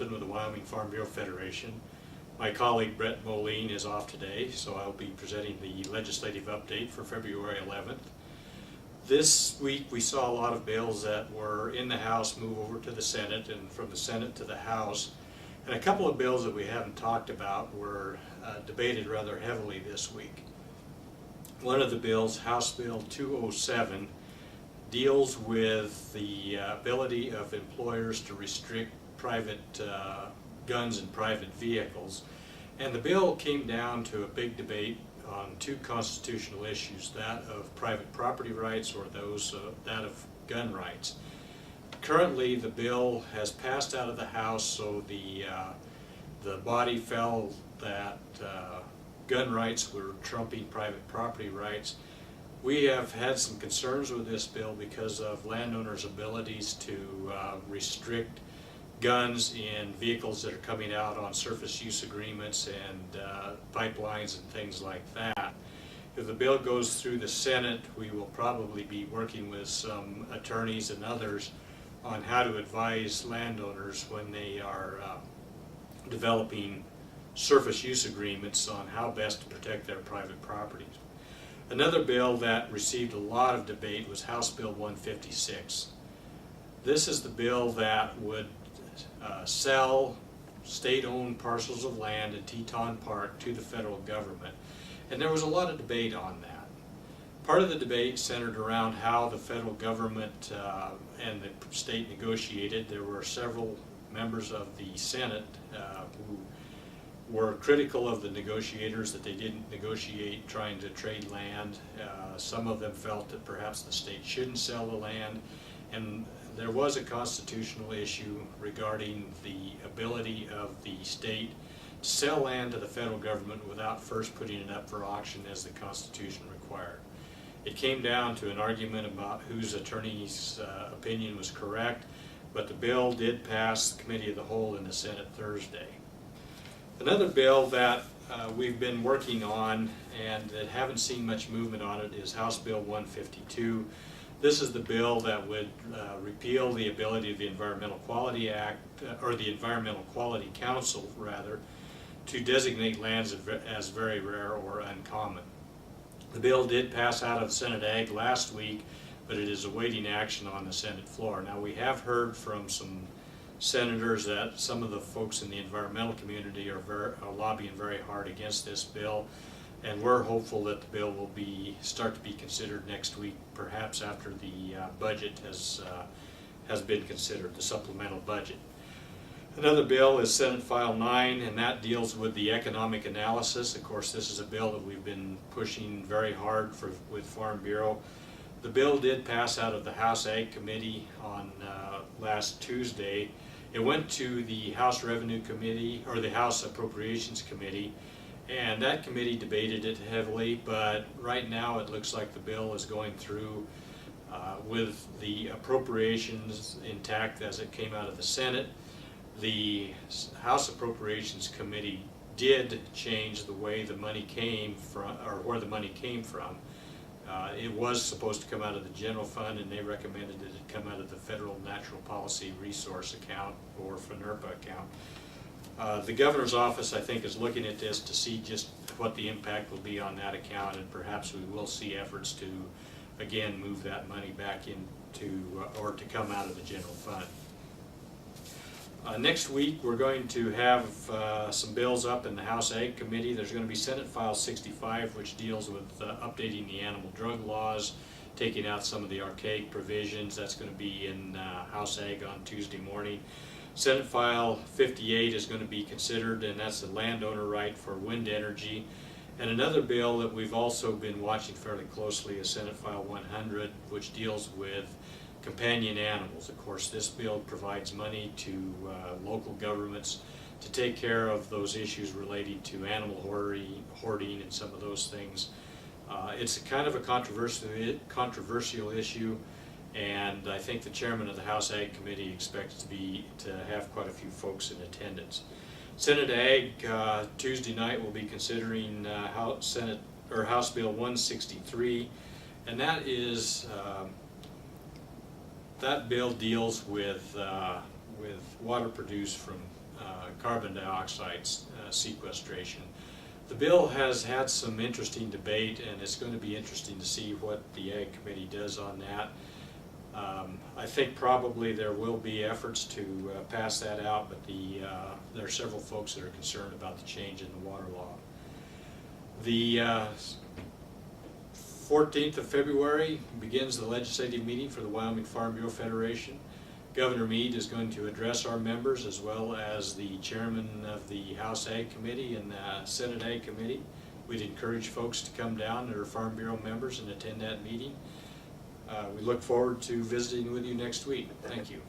with the Wyoming Farm Bureau Federation. My colleague Brett Moline is off today, so I'll be presenting the legislative update for February 11th. This week we saw a lot of bills that were in the House move over to the Senate, and from the Senate to the House. And a couple of bills that we haven't talked about were debated rather heavily this week. One of the bills, House Bill 207, deals with the ability of employers to restrict private guns in private vehicles. And the bill came down to a big debate on two constitutional issues, that of private property rights or that of gun rights. Currently the bill has passed out of the House, so the body felt that gun rights were trumping private property rights. We have had some concerns with this bill because of landowners' abilities to restrict guns in vehicles that are coming out on surface use agreements and pipelines and things like that. If the bill goes through the Senate, we will probably be working with some attorneys and others on how to advise landowners when they are developing surface use agreements on how best to protect their private properties. Another bill that received a lot of debate was House Bill 156. This is the bill that would sell state-owned parcels of land in Teton Park to the federal government. And there was a lot of debate on that. Part of the debate centered around how the federal government and the state negotiated. There were several members of the Senate who were critical of the negotiators, that they didn't negotiate trying to trade land. Some of them felt that perhaps the state shouldn't sell the land, and there was a constitutional issue regarding the ability of the state to sell land to the federal government without first putting it up for auction as the Constitution required. It came down to an argument about whose attorney's opinion was correct, but the bill did pass the Committee of the Whole in the Senate Thursday. Another bill that we've been working on and that haven't seen much movement on it is House Bill 152. This is the bill that would repeal the ability of the Environmental Quality Act, or the Environmental Quality Council rather, to designate lands as very rare or uncommon. The bill did pass out of Senate Ag last week, but it is awaiting action on the Senate floor. Now, we have heard from some senators that some of the folks in the environmental community are lobbying very hard against this bill, and we're hopeful that the bill will start to be considered next week, perhaps after the budget has been considered, the supplemental budget. Another bill is Senate File 9, and that deals with the economic analysis. Of course, this is a bill that we've been pushing very hard with Farm Bureau. The bill did pass out of the House Ag Committee on last Tuesday. It went to the House Revenue Committee, or the House Appropriations Committee, and that committee debated it heavily, but right now it looks like the bill is going through with the appropriations intact as it came out of the Senate. The House Appropriations Committee did change the way the money came from, or where the money came from. It was supposed to come out of the general fund, and they recommended that it come out of the Federal Natural Policy Resource Account, or FNRPA account. The governor's office, I think, is looking at this to see just what the impact will be on that account, and perhaps we will see efforts to, again, move that money back into, or to come out of the general fund. Next week we're going to have some bills up in the House Ag Committee. There's going to be Senate File 65, which deals with updating the animal drug laws, taking out some of the archaic provisions. That's going to be in House Ag on Tuesday morning. Senate File 58 is going to be considered, and that's the landowner right for wind energy. And another bill that we've also been watching fairly closely is Senate File 100, which deals with companion animals. Of course, this bill provides money to local governments to take care of those issues relating to animal hoarding and some of those things. It's kind of a controversial issue, and I think the chairman of the House Ag Committee expects to have quite a few folks in attendance. Senate Ag Tuesday night will be considering House Bill 163, and that is that bill deals with water produced from carbon dioxide sequestration. The bill has had some interesting debate, and it's going to be interesting to see what the Ag Committee does on that. I think probably there will be efforts to pass that out, but there are several folks that are concerned about the change in the water law. The 14th of February begins the legislative meeting for the Wyoming Farm Bureau Federation. Governor Meade is going to address our members, as well as the chairman of the House Ag Committee and the Senate Ag Committee. We'd encourage folks to come down that are Farm Bureau members and attend that meeting. We look forward to visiting with you next week. Thank you.